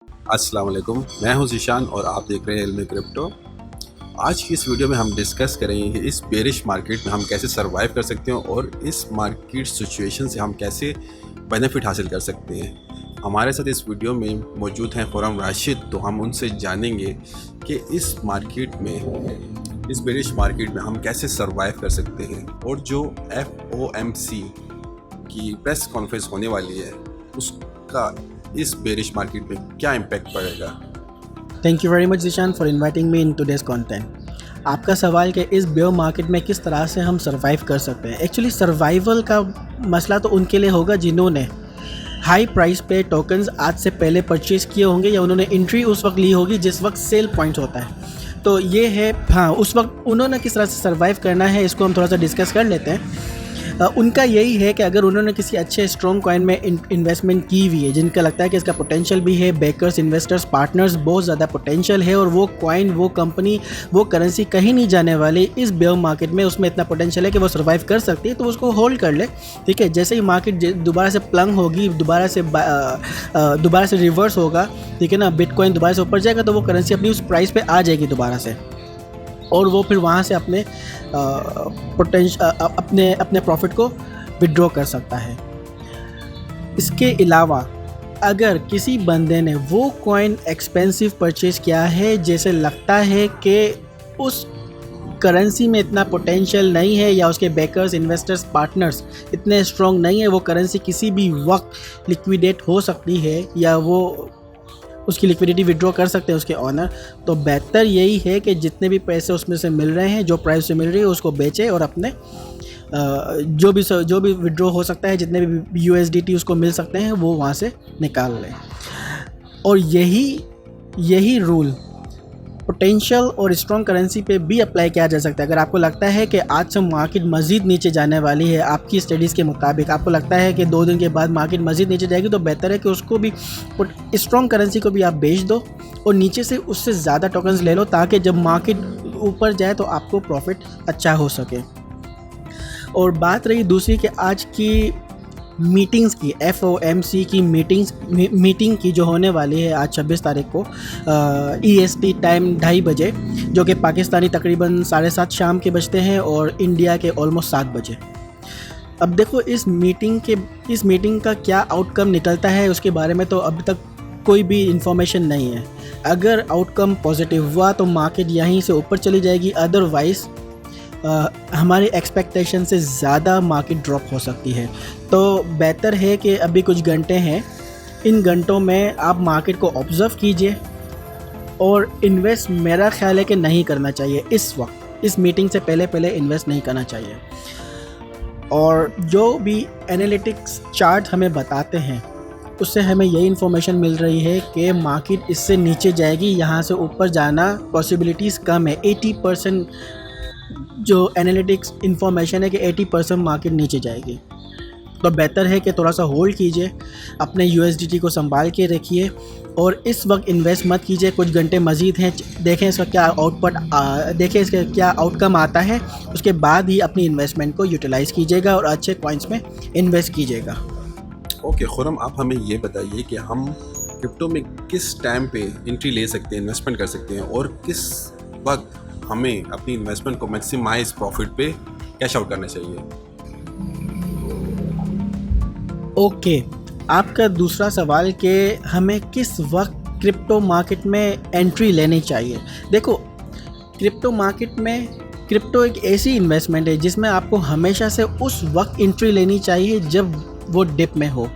अस्सलाम वालेकुम, मैं हूं ज़ीशान और आप देख रहे हैं इल्म क्रिप्टो। आज की इस वीडियो में हम डिस्कस करेंगे कि इस बेरिश मार्केट में हम कैसे सर्वाइव कर सकते हैं और इस मार्केट सिचुएशन से हम कैसे बेनिफिट हासिल कर सकते हैं। हमारे साथ इस वीडियो में मौजूद हैं खुर्रम राशिद, तो हम उनसे जानेंगे कि इस मार्केट में, इस बेरिश मार्केट में हम कैसे सर्वाइव कर सकते हैं और जो FOMC की प्रेस कॉन्फ्रेंस होने वाली है उसका इस बेरिश मार्केट में क्या इम्पैक्ट पड़ेगा। Thank you very much Zeeshan for inviting me in today's content. आपका सवाल कि इस बेयर मार्केट में किस तरह से हम सर्वाइव कर सकते हैं। एक्चुअली सर्वाइवल का मसला तो उनके लिए होगा जिन्होंने हाई प्राइस पे टोकन्स आज से पहले परचेज़ किए होंगे या उन्होंने एंट्री उस वक्त ली होगी जिस वक्त सेल पॉइंट होता है। तो ये है, हाँ, उस वक्त उन्होंने किस तरह से सर्वाइव करना है इसको हम थोड़ा सा डिस्कस कर लेते हैं। उनका यही है कि अगर उन्होंने किसी अच्छे स्ट्रॉन्ग कॉइन में इन्वेस्टमेंट की हुई है जिनका लगता है कि इसका पोटेंशियल भी है, बैकर्स, इन्वेस्टर्स, पार्टनर्स बहुत ज़्यादा पोटेंशियल है और वो कॉइन, वो कंपनी, वो करेंसी कहीं नहीं जाने वाली इस बेयर मार्केट में, उसमें इतना पोटेंशियल है कि वो सर्वाइव कर सकती है, तो उसको होल्ड कर ले। ठीक है, जैसे ही मार्केट दोबारा से प्लंग होगी, दोबारा से रिवर्स होगा, ठीक है ना, बिटकॉइन दोबारा से ऊपर जाएगा तो वो करेंसी अपनी उस प्राइस पे आ जाएगी दोबारा से और वो फिर वहाँ से अपने अपने प्रॉफिट को विड्रॉ कर सकता है। इसके अलावा अगर किसी बंदे ने वो कॉइन एक्सपेंसिव परचेज़ किया है, जैसे लगता है कि उस करेंसी में इतना पोटेंशियल नहीं है या उसके बैकर्स, इन्वेस्टर्स, पार्टनर्स इतने स्ट्रॉन्ग नहीं है, वो करेंसी किसी भी वक्त लिक्विडेट हो सकती है या वो उसकी लिक्विडिटी विड्रॉ कर सकते हैं उसके ऑनर, तो बेहतर यही है कि जितने भी पैसे उसमें से मिल रहे हैं, जो प्राइस से मिल रही है, उसको बेचे और अपने जो भी विड्रॉ हो सकता है, जितने भी USDT उसको मिल सकते हैं वो वहाँ से निकाल लें। और यही रूल पोटेंशियल और स्ट्रॉन्ग करेंसी पे भी अप्लाई किया जा सकता है। अगर आपको लगता है कि आज से मार्केट मज़ीद नीचे जाने वाली है, आपकी स्टडीज़ के मुताबिक आपको लगता है कि 2 दिन के बाद मार्केट मज़ीद नीचे जाएगी, तो बेहतर है कि उसको भी, स्ट्रॉन्ग करेंसी को भी आप बेच दो और नीचे से उससे ज़्यादा टोकन्स ले लो ताकि जब मार्केट ऊपर जाए तो आपको प्रॉफिट अच्छा हो सके। और बात रही दूसरी कि आज की मीटिंग्स की, FOMC की मीटिंग की जो होने वाली है आज 26 तारीख को EST टाइम 2:30 बजे, जो कि पाकिस्तानी तकरीबन 7:30 शाम के बजते हैं और इंडिया के ऑलमोस्ट 7 बजे। अब देखो इस मीटिंग का क्या आउटकम निकलता है उसके बारे में तो अभी तक कोई भी इंफॉर्मेशन नहीं है। अगर आउटकम पॉजिटिव हुआ तो मार्केट यहीं से ऊपर चली जाएगी, अदरवाइज़ हमारी एक्सपेक्टेशन से ज़्यादा मार्केट ड्रॉप हो सकती है। तो बेहतर है कि अभी कुछ घंटे हैं, इन घंटों में आप मार्केट को ऑब्ज़र्व कीजिए और इन्वेस्ट मेरा ख्याल है कि नहीं करना चाहिए इस वक्त, इस मीटिंग से पहले इन्वेस्ट नहीं करना चाहिए। और जो भी एनालिटिक्स चार्ट हमें बताते हैं उससे हमें यही इन्फॉर्मेशन मिल रही है कि मार्केट इससे नीचे जाएगी, यहाँ से ऊपर जाना पॉसिबिलिटीज़ कम है। 80% जो एनालिटिक्स इन्फॉर्मेशन है कि 80% मार्केट नीचे जाएगी। तो बेहतर है कि थोड़ा सा होल्ड कीजिए, अपने USDT को संभाल के रखिए और इस वक्त इन्वेस्ट मत कीजिए। कुछ घंटे मज़ीद हैं, देखें इसका क्या आउटकम आता है, उसके बाद ही अपनी इन्वेस्टमेंट को यूटिलाइज़ कीजिएगा और अच्छे कॉइन्स में इन्वेस्ट कीजिएगा। ओके खुर्रम, आप हमें ये बताइए कि हम क्रिप्टो में किस टाइम पे एंट्री ले सकते हैं, इन्वेस्टमेंट कर सकते हैं और किस वक्त हमें अपनी इन्वेस्टमेंट को मैक्सिमाइज प्रॉफिट पे कैश आउट करना चाहिए। ओके, आपका दूसरा सवाल कि हमें किस वक्त क्रिप्टो मार्केट में एंट्री लेनी चाहिए। देखो, क्रिप्टो एक ऐसी इन्वेस्टमेंट है जिसमें आपको हमेशा से उस वक्त एंट्री लेनी चाहिए जब वो डिप में हो,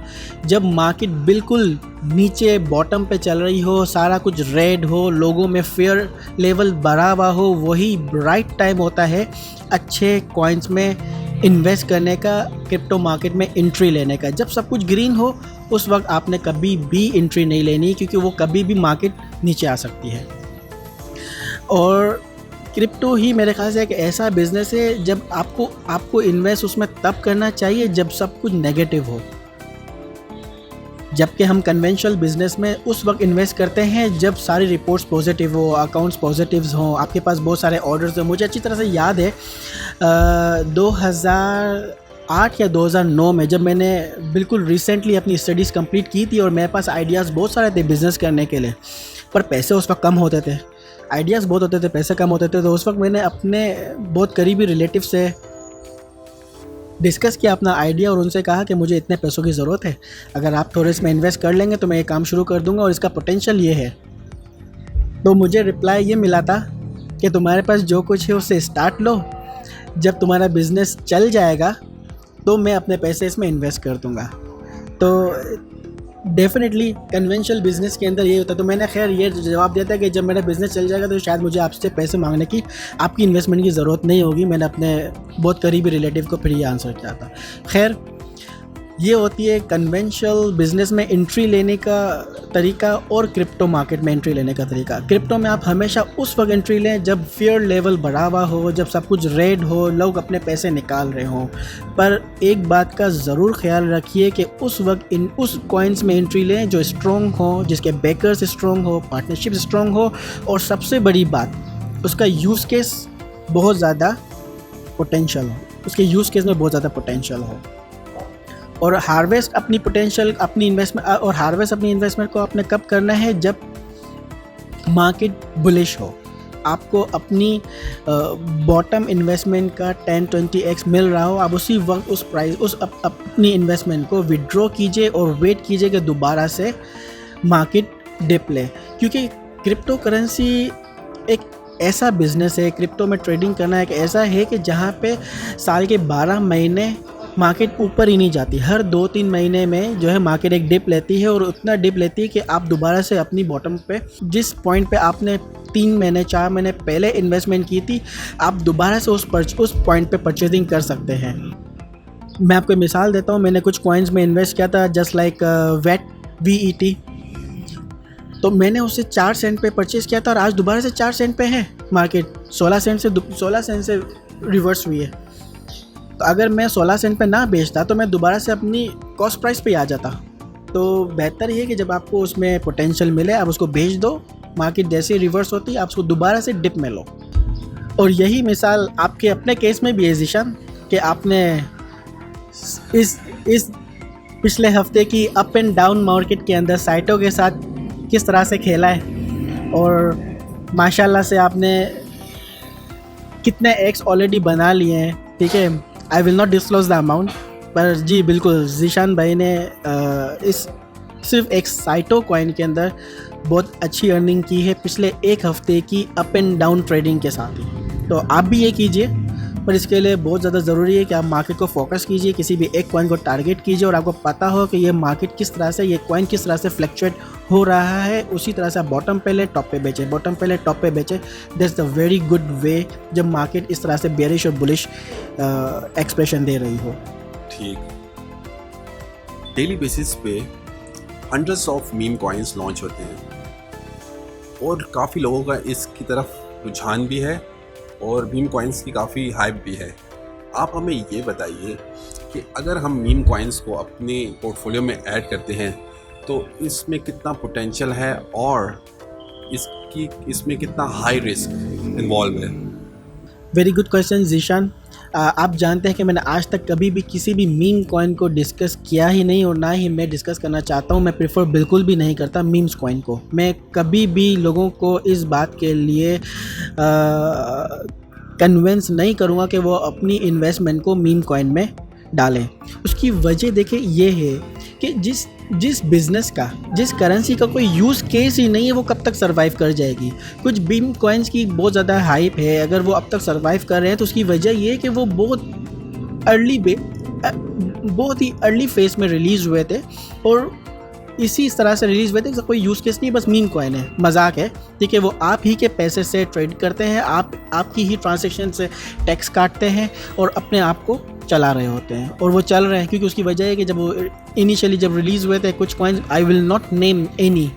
जब मार्केट बिल्कुल नीचे बॉटम पे चल रही हो, सारा कुछ रेड हो, लोगों में फेयर लेवल बढ़ा हुआ हो, वही राइट टाइम होता है अच्छे कॉइन्स में इन्वेस्ट करने का, क्रिप्टो मार्केट में एंट्री लेने का। जब सब कुछ ग्रीन हो उस वक्त आपने कभी भी एंट्री नहीं लेनी, क्योंकि वो कभी भी मार्केट नीचे आ सकती है। और क्रिप्टो ही मेरे ख्याल से एक ऐसा बिज़नेस है जब आपको इन्वेस्ट उसमें तब करना चाहिए जब सब कुछ नेगेटिव हो, जबकि हम कन्वेंशनल बिज़नेस में उस वक्त इन्वेस्ट करते हैं जब सारी रिपोर्ट्स पॉजिटिव हो, अकाउंट्स पॉजिटिव्स हों, आपके पास बहुत सारे ऑर्डर्स हैं। मुझे अच्छी तरह से याद है 2008 या 2009 में जब मैंने बिल्कुल रिसेंटली अपनी स्टडीज़ कंप्लीट की थी और मेरे पास आइडियाज़ बहुत सारे थे बिज़नेस करने के लिए, पर पैसे उस वक्त कम होते थे, आइडियाज़ बहुत होते थे, पैसे कम होते थे। तो उस वक्त मैंने अपने बहुत करीबी रिलेटिव से डिस्कस किया अपना आइडिया और उनसे कहा कि मुझे इतने पैसों की ज़रूरत है, अगर आप थोड़े इसमें इन्वेस्ट कर लेंगे तो मैं ये काम शुरू कर दूंगा और इसका पोटेंशियल ये है। तो मुझे रिप्लाई ये मिला था कि तुम्हारे पास जो कुछ है उससे स्टार्ट लो, जब तुम्हारा बिज़नेस चल जाएगा तो मैं अपने पैसे इसमें इन्वेस्ट कर दूंगा। तो डेफिनेटली कन्वेंशनल बिज़नेस के अंदर ये होता है। तो मैंने खैर ये जवाब दिया था कि जब मेरा बिज़नेस चल जाएगा तो शायद मुझे आपसे पैसे मांगने की, आपकी इन्वेस्टमेंट की ज़रूरत नहीं होगी। मैंने अपने बहुत करीबी रिलेटिव को फिर ये आंसर किया था। खैर ये होती है कन्वेंशनल बिज़नेस में एंट्री लेने का तरीका और क्रिप्टो मार्केट में एंट्री लेने का तरीका। क्रिप्टो में आप हमेशा उस वक्त एंट्री लें जब फेयर लेवल बढ़ा हुआ हो, जब सब कुछ रेड हो, लोग अपने पैसे निकाल रहे हों। पर एक बात का ज़रूर ख्याल रखिए कि उस वक्त उस कॉइन्स में एंट्री लें जो स्ट्रॉन्ग हो, जिसके बैकर्स स्ट्रॉन्ग हो, पार्टनरशिप स्ट्रॉन्ग हो, और सबसे बड़ी बात उसका यूज़ केस बहुत ज़्यादा पोटेंशियल हो, उसके यूज़ केस में बहुत ज़्यादा पोटेंशियल हो। और हार्वेस्ट अपनी पोटेंशियल अपनी इन्वेस्टमेंट को आपने कब करना है, जब मार्केट बुलिश हो, आपको अपनी बॉटम इन्वेस्टमेंट का 10-20x मिल रहा हो, आप उसी वक्त अपनी इन्वेस्टमेंट को विड्रॉ कीजिए और वेट कीजिए कि दोबारा से मार्केट डिप ले। क्योंकि क्रिप्टो करेंसी एक ऐसा बिज़नेस है, क्रिप्टो में ट्रेडिंग करना एक ऐसा है कि जहाँ पे साल के 12 महीने मार्केट ऊपर ही नहीं जाती। हर 2-3 महीने में जो है मार्केट एक डिप लेती है, और उतना डिप लेती है कि आप दोबारा से अपनी बॉटम पे, जिस पॉइंट पे आपने 3 महीने 4 महीने पहले इन्वेस्टमेंट की थी, आप दोबारा से उस पॉइंट पे परचेजिंग कर सकते हैं। मैं आपको मिसाल देता हूँ, मैंने कुछ कॉइन्स में इन्वेस्ट किया था, जस्ट लाइक VET। तो मैंने उससे 4 सेंट पे परचेज़ किया था और आज दोबारा से 4 सेंट पे है मार्केट। 16 सेंट से रिवर्स हुई है। तो अगर मैं 16 सेंट पे ना बेचता तो मैं दोबारा से अपनी कॉस्ट प्राइस पे आ जाता। तो बेहतर ये है कि जब आपको उसमें पोटेंशियल मिले आप उसको बेच दो, मार्केट जैसे रिवर्स होती है आप उसको दोबारा से डिप में लो। और यही मिसाल आपके अपने केस में भी है ज़ीशान, कि आपने इस पिछले हफ्ते की अप एंड डाउन मार्केट के अंदर साइटों के साथ किस तरह से खेला है, और माशाल्लाह से आपने कितने एक्स ऑलरेडी बना लिए हैं। ठीक है, I will not disclose the amount, पर जी बिल्कुल ज़ीशान भाई ने इस सिर्फ एक साइटो कॉइन के अंदर बहुत अच्छी अर्निंग की है पिछले एक हफ्ते की अप एंड डाउन ट्रेडिंग के साथ ही। तो आप भी ये कीजिए, पर इसके लिए बहुत ज़्यादा ज़रूरी है कि आप मार्केट को फोकस कीजिए, किसी भी एक कॉइन को टारगेट कीजिए और आपको पता हो कि ये मार्केट किस तरह से, ये कॉइन किस तरह से फ्लक्चुएट हो रहा है, उसी तरह से आप बॉटम पे ले टॉप पे बेचें, बॉटम पे ले टॉप पे बेचें। That's the very good way जब मार्केट इस तरह से बेरिश और बुलिश एक्सप्रेशन दे रही हो। ठीक, डेली बेसिस पे hundreds of meme coins launch होते हैं और काफ़ी लोगों का इसकी तरफ रुझान भी है और मीम कॉइन्स की काफ़ी हाइप भी है। आप हमें ये बताइए कि अगर हम मीम कॉइन्स को अपने पोर्टफोलियो में ऐड करते हैं तो इसमें कितना पोटेंशियल है और इसमें कितना हाई रिस्क इन्वॉल्व है। Very good question Zeeshan. आप जानते हैं कि मैंने आज तक कभी भी किसी भी मीम कॉइन को डिस्कस किया ही नहीं और ना ही मैं डिस्कस करना चाहता हूँ। मैं प्रेफर बिल्कुल भी नहीं करता मीम्स कॉइन को। मैं कभी भी लोगों को इस बात के लिए कन्विंस नहीं करूँगा कि वो अपनी इन्वेस्टमेंट को मीम कॉइन में डालें। उसकी वजह देखिए ये है कि जिस बिज़नेस का, जिस करेंसी का कोई यूज़ केस ही नहीं है, वो कब तक सर्वाइव कर जाएगी। कुछ मीम कॉइन्स की बहुत ज़्यादा हाइप है, अगर वो अब तक सर्वाइव कर रहे हैं तो उसकी वजह ये है कि वो बहुत ही अर्ली फेज में रिलीज़ हुए थे और इसी तरह से रिलीज़ हुए थे। कोई यूज़ केस नहीं, बस मीम कॉइन है, मजाक है। ठीक है, वो आप ही के पैसे से ट्रेड करते हैं, आपकी ही ट्रांजैक्शन से टैक्स काटते हैं और अपने आप को चला रहे होते हैं। और वो चल रहे हैं क्योंकि उसकी वजह है कि जब वो इनिशियली जब रिलीज़ हुए थे कुछ coins, I will not name any,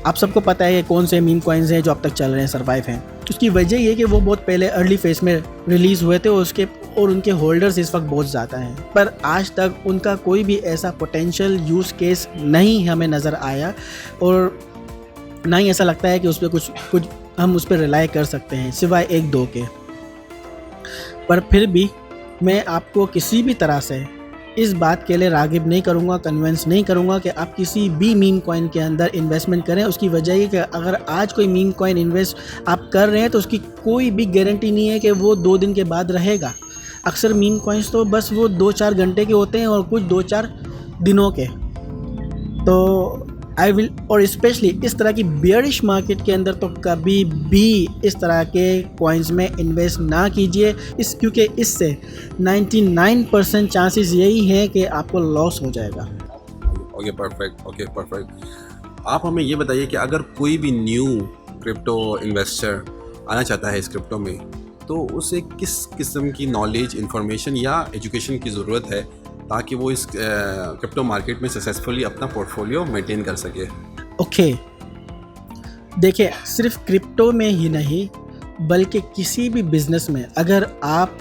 आप सबको पता है कौन से मीम कॉइन्स हैं जो अब तक चल रहे हैं, सर्वाइव हैं। उसकी वजह ये कि वो बहुत पहले अर्ली फेज में रिलीज़ हुए थे और उनके होल्डर्स इस वक्त बहुत ज़्यादा हैं, पर आज तक उनका कोई भी ऐसा पोटेंशियल यूज़ केस नहीं हमें नज़र आया और ना ही ऐसा लगता है कि उस पर कुछ हम उस पर रिलाई कर सकते हैं सिवाय 1-2 के। पर फिर भी मैं आपको किसी भी तरह से इस बात के लिए राग़िब नहीं करूँगा, कन्विंस नहीं करूँगा कि आप किसी भी मीम कॉइन के अंदर इन्वेस्टमेंट करें। उसकी वजह ये कि अगर आज कोई मीम कॉइन इन्वेस्ट आप कर रहे हैं तो उसकी कोई भी गारंटी नहीं है कि वो 2 दिन के बाद रहेगा। अक्सर मीम कॉइन्स तो बस वो 2-4 घंटे के होते हैं और कुछ 2-4 दिनों के। तो और स्पेशली इस तरह की बेयरिश मार्केट के अंदर तो कभी भी इस तरह के कॉइन्स में इन्वेस्ट ना कीजिए, क्योंकि इससे 99% चांसेस यही हैं कि आपको लॉस हो जाएगा। Okay perfect. आप हमें ये बताइए कि अगर कोई भी न्यू क्रिप्टो इन्वेस्टर आना चाहता है इस क्रिप्टो में, तो उसे किस किस्म की नॉलेज, इंफॉर्मेशन या एजुकेशन की ज़रूरत है ताकि वो इस क्रिप्टो मार्केट में सक्सेसफुली अपना पोर्टफोलियो मेंटेन कर सके? ओके, देखिए, सिर्फ क्रिप्टो में ही नहीं बल्कि किसी भी बिज़नेस में अगर आप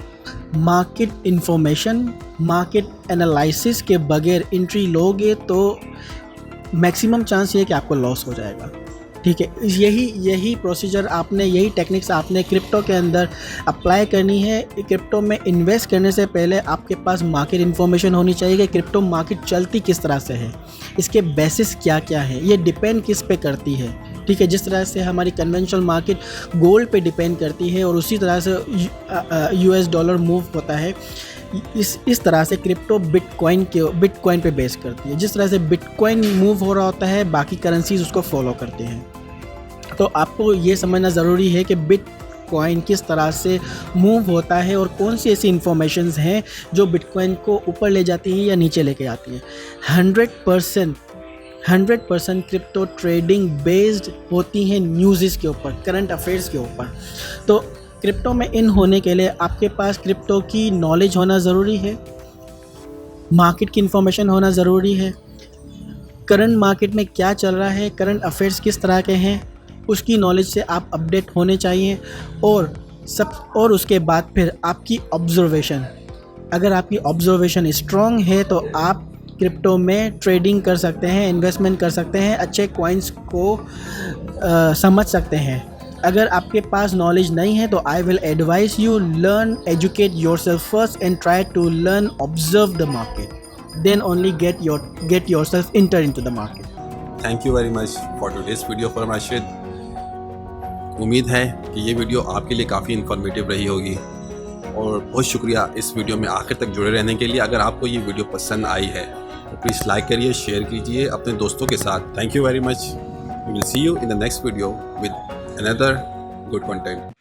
मार्केट इंफॉर्मेशन, मार्केट एनालिसिस के बगैर एंट्री लोगे तो मैक्सिमम चांस ये है कि आपको लॉस हो जाएगा। ठीक है, यही प्रोसीजर आपने, यही टेक्निक्स आपने क्रिप्टो के अंदर अप्लाई करनी है। क्रिप्टो में इन्वेस्ट करने से पहले आपके पास मार्केट इन्फॉर्मेशन होनी चाहिए कि क्रिप्टो मार्केट चलती किस तरह से है, इसके बेसिस क्या क्या है, ये डिपेंड किस पे करती है। ठीक है, जिस तरह से हमारी कन्वेंशनल मार्केट गोल्ड पे डिपेंड करती है और उसी तरह से US डॉलर मूव होता है, इस तरह से क्रिप्टो बिटकॉइन पे बेस करती है। जिस तरह से बिटकॉइन मूव हो रहा होता है, बाकी करेंसीज उसको फॉलो करते हैं। तो आपको ये समझना ज़रूरी है कि बिटकॉइन किस तरह से मूव होता है और कौन सी ऐसी इंफॉर्मेशंस हैं जो बिटकॉइन को ऊपर ले जाती हैं या नीचे लेके आती हैं। 100% क्रिप्टो ट्रेडिंग बेस्ड होती हैं न्यूज़ के ऊपर, करंट अफेयर्स के ऊपर। तो क्रिप्टो में इन होने के लिए आपके पास क्रिप्टो की नॉलेज होना ज़रूरी है, मार्केट की इन्फॉर्मेशन होना ज़रूरी है, करंट मार्केट में क्या चल रहा है, करंट अफेयर्स किस तरह के हैं, उसकी नॉलेज से आप अपडेट होने चाहिए। और उसके बाद फिर आपकी ऑब्जर्वेशन, अगर आपकी ऑब्जर्वेशन स्ट्रॉन्ग है तो आप क्रिप्टो में ट्रेडिंग कर सकते हैं, इन्वेस्टमेंट कर सकते हैं, अच्छे कॉइन्स को समझ सकते हैं। अगर आपके पास नॉलेज नहीं है तो I will advice you learn, educate yourself first and try to learn, observe the market, then only get yourself enter into the market. Thank you very much for today's video for Rashid. उम्मीद है कि ये video आपके लिए काफ़ी informative रही होगी और बहुत शुक्रिया इस वीडियो में आखिर तक जुड़े रहने के लिए। अगर आपको ये वीडियो पसंद आई है तो प्लीज़ लाइक करिए, शेयर कीजिए अपने दोस्तों के साथ। Thank you very much. We will see you in the next video with another good content.